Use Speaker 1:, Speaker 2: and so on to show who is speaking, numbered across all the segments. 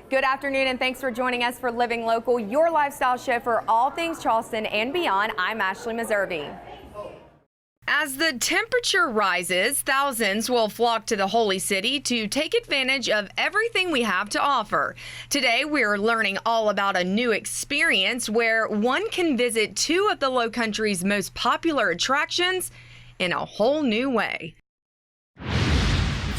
Speaker 1: Good afternoon, and thanks for joining us for Living Local, your lifestyle show for all things Charleston and beyond. I'm Ashley Meservey. As the temperature rises, thousands will flock to the Holy City to take advantage of everything we have to offer. Today, we're learning all about a new experience where one can visit two of the Lowcountry's most popular attractions in a whole new way.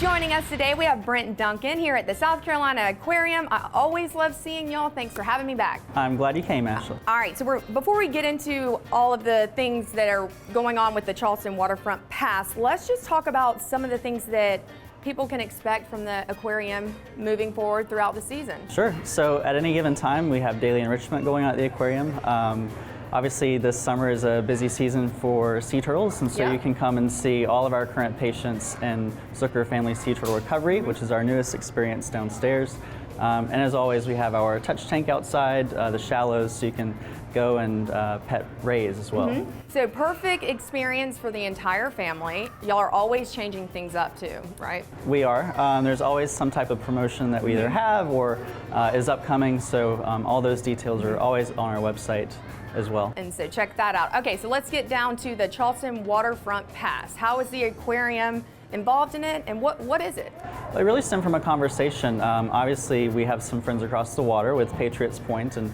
Speaker 1: Joining us today, we have Brent Duncan here at the South Carolina Aquarium. I always love seeing y'all. Thanks for having me back.
Speaker 2: I'm glad you came, Ashley.
Speaker 1: All right, so before we get into all of the things that are going on with the Charleston Waterfront Pass, let's just talk about some of the things that people can expect from the aquarium moving forward throughout the season.
Speaker 2: Sure. So at any given time, we have daily enrichment going on at the aquarium. Obviously, this summer is a busy season for sea turtles, and so you can come and see all of our current patients in Zucker Family Sea Turtle Recovery, which is our newest experience downstairs. And as always, we have our touch tank outside, the shallows, so you can go and pet rays as well.
Speaker 1: So perfect experience for the entire family. Y'all are always changing things up too, right?
Speaker 2: We are. There's always some type of promotion that we either have or is upcoming, so all those details are always on our website as well.
Speaker 1: And so check that out. Okay, so let's get down to the Charleston Waterfront Pass. How is the aquarium involved in it, and what is it?
Speaker 2: Well, it really stemmed from a conversation. Obviously, we have some friends across the water with Patriots Point, and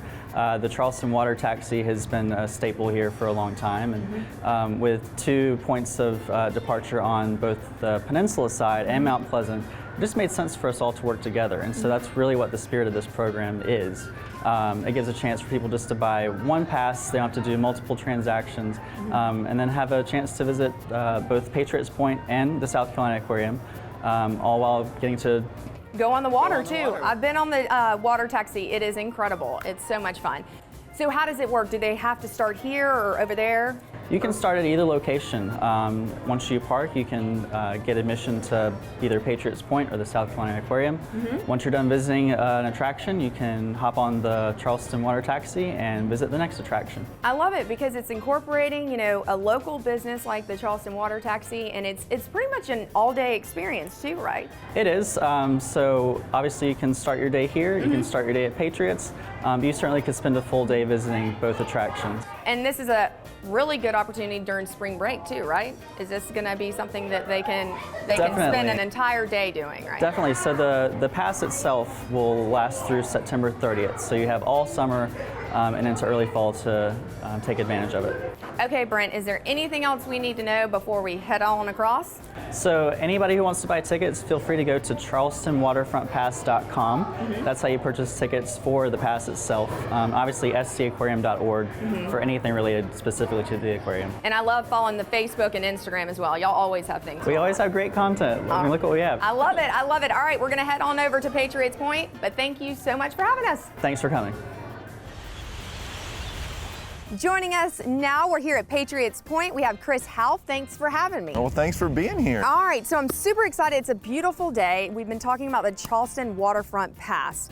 Speaker 2: the Charleston water taxi has been a staple here for a long time. And with 2 points of departure on both the peninsula side and Mount Pleasant, it just made sense for us all to work together. And so that's really what the spirit of this program is. It gives a chance for people just to buy one pass. They don't have to do multiple transactions, and then have a chance to visit both Patriots Point and the South Carolina Aquarium, all while getting to
Speaker 1: go on the water too. I've been on the water taxi. It is incredible. It's so much fun. So how does it work? Do they have to start here or over there?
Speaker 2: You can start at either location. Once you park, you can get admission to either Patriots Point or the South Carolina Aquarium. Once you're done visiting an attraction, you can hop on the Charleston water taxi and visit the next attraction.
Speaker 1: I love it because it's incorporating, you know, a local business like the Charleston water taxi, and it's pretty much an all-day experience too, right?
Speaker 2: It is. So obviously you can start your day here. You can start your day at Patriots. You certainly could spend a full day visiting both attractions. And
Speaker 1: this is a really good opportunity during spring break too, right? Is this going to be something that they can spend an entire day doing, right?
Speaker 2: Definitely. So the pass itself will last through September 30th. So you have all summer and into early fall to take advantage of it.
Speaker 1: Okay, Brent, is there anything else we need to know before we head on across?
Speaker 2: So anybody who wants to buy tickets, feel free to go to charlestonwaterfrontpass.com. That's how you purchase tickets for the pass itself. Obviously, staquarium.org for anything related specifically to the aquarium.
Speaker 1: And I love following the Facebook and Instagram as well. Y'all always have things.
Speaker 2: We always have great content. I mean, look what we have.
Speaker 1: I love it. I love it. All right, we're going to head on over to Patriots Point, but thank you so much for having us.
Speaker 2: Thanks for coming.
Speaker 1: Joining us now, we're here at Patriots Point. We have Chris Half. Thanks for having me.
Speaker 3: Well, thanks for being here.
Speaker 1: All right, so I'm super excited. It's a beautiful day. We've been talking about the Charleston Waterfront Pass.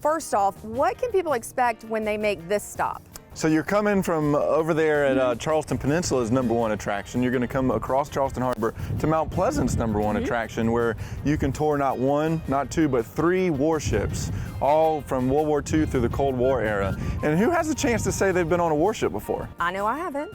Speaker 1: First off, what can people expect when they make this stop?
Speaker 3: So you're coming from over there at Charleston Peninsula's #1 attraction. You're going to come across Charleston Harbor to Mount Pleasant's #1 attraction, where you can tour not one, not two, but 3 warships, all from World War II through the Cold War era. And who has a chance to say they've been on a warship before?
Speaker 1: I know I haven't.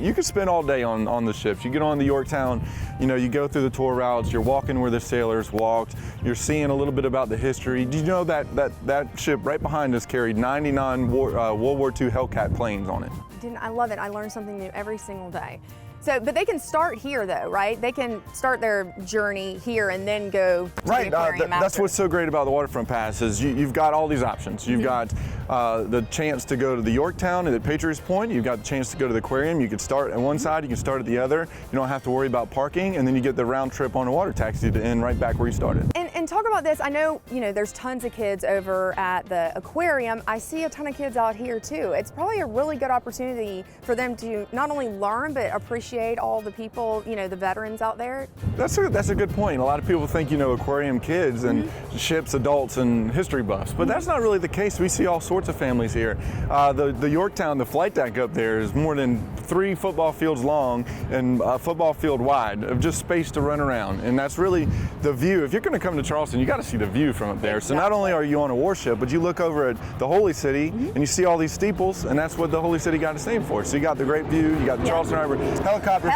Speaker 3: You could spend all day on the ships. You get on the Yorktown, you know, you go through the tour routes, you're walking where the sailors walked, you're seeing a little bit about the history. Did you know that ship right behind us carried 99 World War II Hellcat planes on it?
Speaker 1: I love it. I learn something new every single day. So, but they can start here though, right? They can start their journey here and then go to the aquarium after.
Speaker 3: That's what's so great about the Waterfront Pass is you've got all these options. You've got the chance to go to the Yorktown and at Patriots Point. You've got the chance to go to the aquarium. You could start at one side, you can start at the other. You don't have to worry about parking, and then you get the round trip on a water taxi to end right back where you started.
Speaker 1: And talk about this. I know, you know, there's tons of kids over at the aquarium. I see a ton of kids out here too. It's probably a really good opportunity for them to not only learn but appreciate appreciate all the people, the veterans out there?
Speaker 3: That's a good point. A lot of people think, aquarium kids and ships, adults, and history buffs, but that's not really the case. We see all sorts of families here. The Yorktown, the flight deck up there is more than 3 football fields long and a football field wide of just space to run around. And that's really the view. If you're going to come to Charleston, you got to see the view from up there. So not only are you on a warship, but you look over at the Holy City and you see all these steeples, and that's what the Holy City got its name for. So you got the great view, you got the Charleston Harbor helicopters.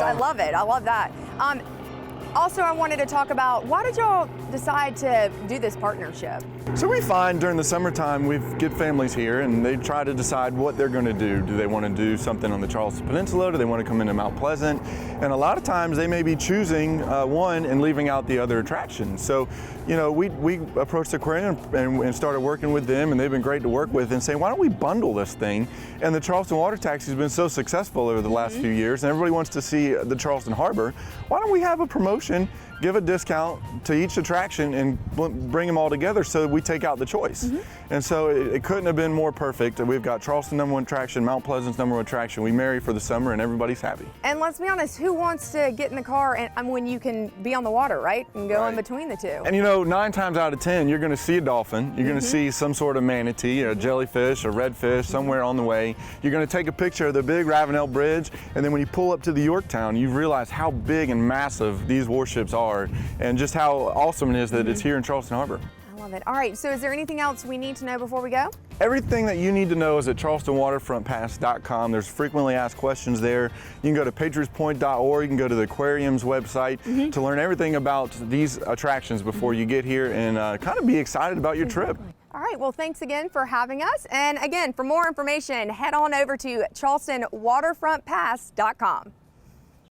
Speaker 1: I love it. I love that. Also, I wanted to talk about, why did y'all decide to do this partnership?
Speaker 3: So we find during the summertime we get families here and they try to decide what they're going to do. Do they want to do something on the Charleston Peninsula? Do they want to come into Mount Pleasant? And a lot of times they may be choosing one and leaving out the other attractions. So, we approached the aquarium and started working with them, and they've been great to work with, and saying, why don't we bundle this thing? And the Charleston Water Taxi has been so successful over the last few years, and everybody wants to see the Charleston Harbor. Why don't we have a promotion, give a discount to each attraction and bring them all together so we take out the choice. And so it couldn't have been more perfect. We've got Charleston #1 attraction, Mount Pleasant's #1 attraction. We marry for the summer and everybody's happy.
Speaker 1: And let's be honest, who wants to get in the car and when you can be on the water, right? And go in between the two.
Speaker 3: And 9 times out of 10, you're gonna see a dolphin, you're gonna see some sort of manatee, a jellyfish, a redfish somewhere on the way. You're gonna take a picture of the big Ravenel Bridge, and then when you pull up to the Yorktown, you realize how big and massive these warships are and just how awesome it is that it's here in Charleston Harbor.
Speaker 1: I love it. All right, so is there anything else we need to know before we go?
Speaker 3: Everything that you need to know is at charlestonwaterfrontpass.com. There's frequently asked questions there. You can go to patriotspoint.org, you can go to the aquarium's website to learn everything about these attractions before you get here and kind of be excited about your trip.
Speaker 1: All right, well, thanks again for having us. And again, for more information, head on over to charlestonwaterfrontpass.com.